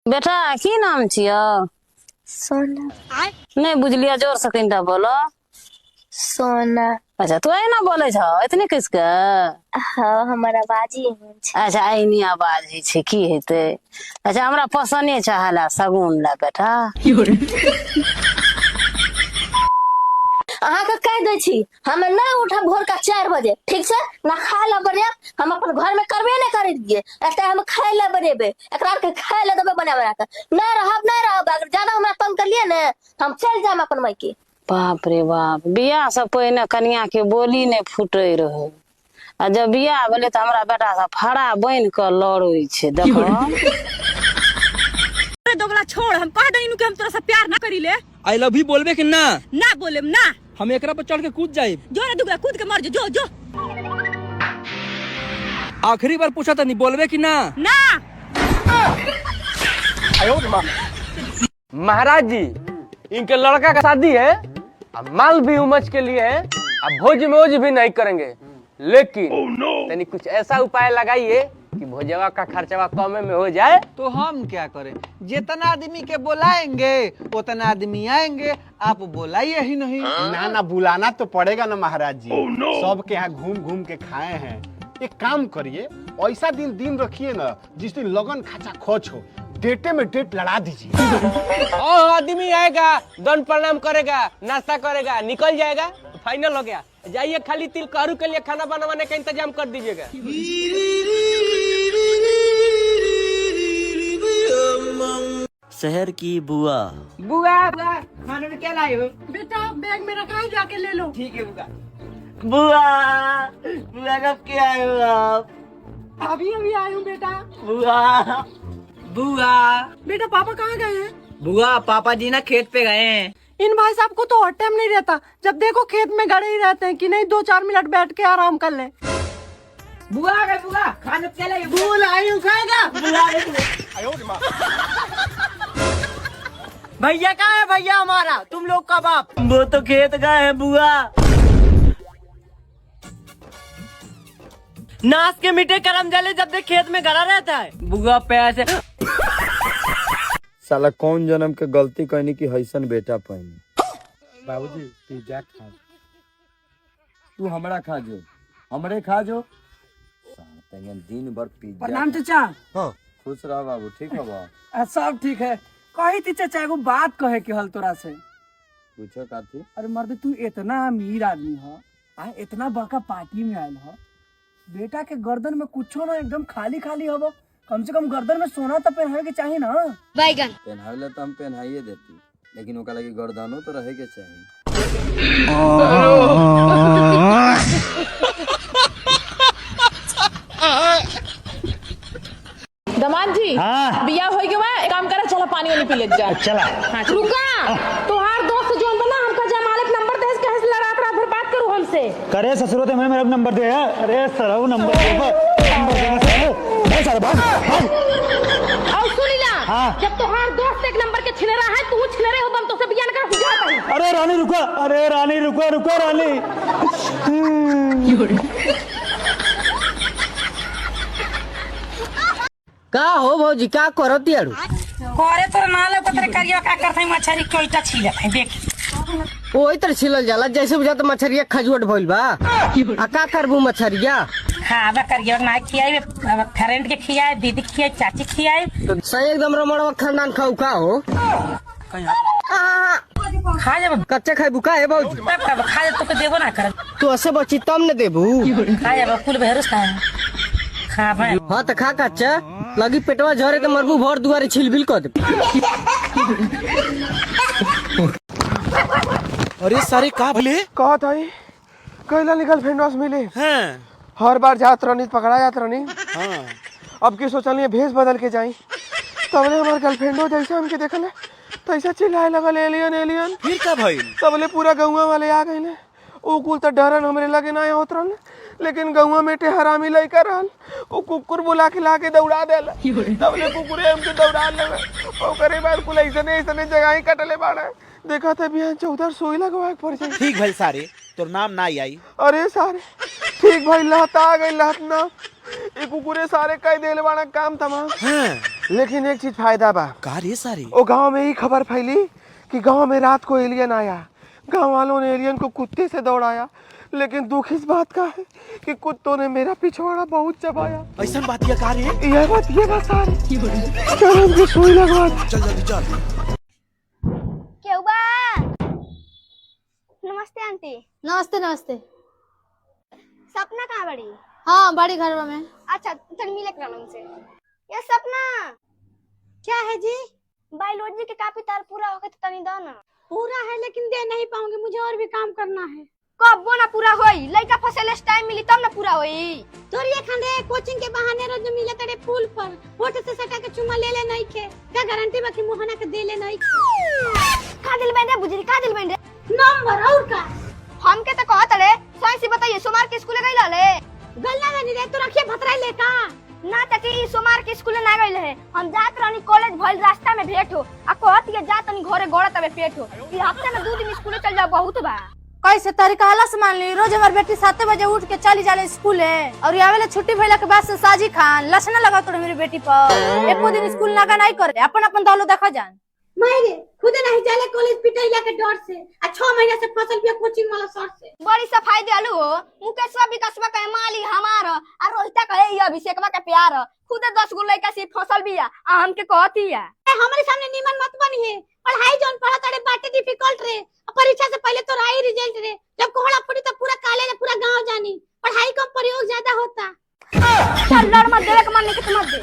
बेटा की नाम छियो? सोना। नहीं बुझलिया, जोर से कनिटा बोलो। सोना। अच्छा तू एना बोले छो इतने किसके? हाँ हमर आवाज ही एहन छै। अच्छा ऐनी आवाज ही छै की हेते। अच्छा हमरा पसंदे चाहला सगुन ला बेटा। अहाँ के कह दे छी हम नहीं उठा भोर का 4 बजे, ठीक से ना खाए ला बने। हम अपन घर में करबे नहीं करे दिए, एकटा हम खाए ला बनेबे, एकरा के खाए ला देबे बना बना के। नहीं रहब अगर ज्यादा हमरा तंग कर लिए ने हम चल जाम अपन मायके। बाप रे बाप, बियाह से पहिने कन्या के बोली नहीं फूटे रहे, आ जब बियाह भेले तो हमरा बेटा से फड़ा बन के लड़े छे। देखो दोगला छोड़, हम कह दई कि हम तोरा से प्यार ना करी ले। आई लव यू बोलबे कि ना? ना बोलेम ना। हम एकरा पर चढ़ के कूद जाए। जो रे दुगला कूद के मर जो जो। आखिरी बार पूछा था, नहीं बोलबे कि ना? ना। महाराज जी, इनके लड़का का शादी है, अब माल भी उमच के लिए है, अब भोज मोज भी नहीं करेंगे, लेकिन तनी कुछ ऐसा उपाय लगाइए कि भोजवा का खर्चवा कम में हो जाए। तो हम क्या करें, जितना आदमी के बुलाएंगे उतना आदमी आएंगे, आप बुलाइए ही नहीं। ना ना बुलाना तो पड़ेगा ना महाराज जी। सबके यहाँ घूम घूम के खाए हैं। एक काम करिए, ऐसा दिन रखिए ना जिस दिन लगन खाचा खोच हो, डेटे में डेट लड़ा दीजिए। और आदमी आएगा, दंड प्रणाम करेगा, नाश्ता करेगा, निकल जाएगा, फाइनल हो गया। जाइए, खाली तिल करू के लिए खाना बनवाने का इंतजाम कर दीजिएगा। शहर की बुआ। बुआ खाने में क्या लाई हो? बेटा बैग में रखा है, जाके ले लो। ठीक है बुआ। बुआ बुआ कब के आए हो आप? अभी आए हूँ बेटा। बुआ बुआ बेटा पापा कहाँ गए हैं? बुआ पापा जी ना खेत पे गए हैं। इन भाई साहब को तो और टाइम नहीं रहता, जब देखो खेत में गड़े ही रहते हैं कि नहीं 2-4 मिनट बैठ के आराम कर ले। बुआ आ गए, बुआ खाने क्या लाई? बुआ आई हूँ, खाएगा? भैया कहाँ है? भैया हमारा, तुम लोग का बाप। वो तो खेत गए हैं बुआ। नाश के मीठे करम जले जब तक खेत में गड़ा रहता है। बुआ पैसे साला कौन जन्म के गलती कहनी की हैसन बेटा पहनी। बाबूजी पिज्जा खा। तू हमरा खा जो, हमरे खा जो। दिन भर पिज्जा। प्रणाम चाचा। हाँ खुश रह बाबू, ठीक है बा? सब ठीक है। कही थी चाचा एगो बात कहे के हल तोरा से। पूछो का थी? अरे मर्द तू इतना अमीर आदमी हो, इतना बड़का पार्टी में आयल हो, बेटा के गर्दन में कुछो ना एकदम खाली खाली हो, कम से कम गर्दन में सोना तो पहनावे के चाहिए ना। बैगन पहनावे तो हम पहनाइए देती, लेकिन ओका लगी गर्दनो तो रहे के चाहिए। दमाद जी, बिया होई के बाद एक काम करे, चलो पानी वानी पी ले जा। चला हाँ, रुका तोहार दोस्त जोन बना हमका जमानत नंबर दे, कहे से लड़ा कर फिर बात करू हमसे। करे ससुरो ते मेरा नंबर दे। अरे सरऊ नंबर दे सारे बात। और सुनी ना, जब तोहार दोस्त एक नंबर के छिनेरा है, तू छिनेरे हो, तो से बिया न कर जा। अरे रानी रुको, अरे रानी रुको रुको रानी। का हो भौजी, का करो तियारू? करे तो नाले पत्रे करियो का करथे, मछरी कोईटा छीले है देख। ओई तर छिलल जाला, जैसे बुझात मछरिया खजूट भइल बा। आ का करबू मछरिया? हाँ बा करियो ना, खियाई फ्रेंड के खियाई, दीदी के खियाई, चाची के खियाई। सही एकदम रमणवा खानदान खाऊ का हो। खा जा कच्चा खाइबू का है भौजी? तब खा जा, तो देबो ना कर। तू ऐसे बची तब न देबू। खा जा कुल भरोस का खा भाई। हाँ तो खा कच्चा, लगी पेटवा झरे तो मरबू, भर दुआरे छिलबिल कर दे। अरे सारे का भले कहा था कैला निकल फेंडोस मिले हैं? हर बार जात रहनी पकड़ा जात रहनी। हाँ। अब की सोचलिए भेष बदल के जाई, तबले हमार गर्लफ्रेंडो जैसे हमके देखल है तैसे चिल्लाए लगल एलियन एलियन। फिर का भइल? तबले पूरा गौवा वाले आ गए। ओ कुल तो डरन हमरे लगे ना होत रहल, लेकिन गौवा में हरामी लइका रहल, ओ कुकुर बुला के लाके दौड़ा देला। तबले कुकुरे हमके दौड़ा लगे। ओकरे बाद कुल ऐसने जगह ही कटले बाड़ा। देखा था बिहान 14 सोई लगवा पड़ जाए। ठीक भइल सारे, तोर नाम ना आई। अरे सारे ठीक भाई लहता आ गई लहत ना, ये कुकुरे सारे कई देले बाड़ा काम तमाम। लेकिन एक चीज फायदा बा। का रे सारे? ओ गांव में ही खबर फैली कि गांव में रात को एलियन आया। गांव वालों ने एलियन को कुत्ते से दौड़ाया, लेकिन दुख इस बात का है कि कुत्तों ने मेरा पिछवाड़ा बहुत चबाया। ऐसा बात ये का रे? यह बात सारे। चल उनकी सुई लगवा दे। चल जल्दी चल। क्यों बा? नमस्ते आंटी। नमस्ते नमस्ते। सपना कहाँ बड़ी? हाँ बड़ी घर में। अच्छा चल मिले करा उनसे। ये सपना क्या है जी? बायोलॉजी के काफी तार पूरा हो गया तो तनी दो ना। पूरा है लेकिन दे नहीं पाऊंगी, मुझे और भी काम करना है। कब वो ना पूरा होई? लड़का फसेले टाइम मिली तब ना पूरा होई। तोरी खंडे कोचिंग के बहाने रोज मिले तड़े पुल पर फोटो से सटा के चुमा ले नहीं खे। क्या गारंटी बाकी मोहना के दे ले नहीं? का दिल बेंदे बुजरी का दिल बेंदे नंबर और का हमके तो कहत रे साइंस बताइए सोमार के स्कूल गइल ले गल्ला नहीं रे तो रखिए भतरा ले का ना तकी ई सोमार के स्कूल ना गइल है। हम जात रहनी कॉलेज भइल रास्ता में भेंट हो आ कहत के जात नहीं घरे गोड़ा तबे पेट हो। ई हफ्ते में 2 दिन स्कूल चल जाओ बहुत बा। कैसे तरीका हला मान ली। रोज हमार बेटी 7 बजे उठ के चली जाले स्कूल है और ये आवेला छुट्टी भइला के बाद से साजी खान लसना लगा तो मेरी बेटी पर एको दिन स्कूल लगा नहीं करे। अपन दौलो देखा जान मायरे खुद नहीं जाले कॉलेज पिटाइला के डर से आ 6 महीना से फसल पे कोचिंग वाला सर से बड़ी सफाई देलू हो। मुकेशवा विकासवा के माली हमार आ रोहिता कहे ये अभिषेकवा के प्यार खुद 10 गो लड़का से फसल बिया आ हमके कहती है हमारे सामने निमन मत बनी है। पढ़ाई जोन पढ़ा तड़े बाटे डिफिकल्ट रे। परीक्षा से पहले तो राई रिजल्ट रे। जब कोहड़ा पड़ी तो पूरा कॉलेज पूरा गांव जानी। पढ़ाई कम प्रयोग ज्यादा होता। चल डर मत दे के मन नहीं के मत दे।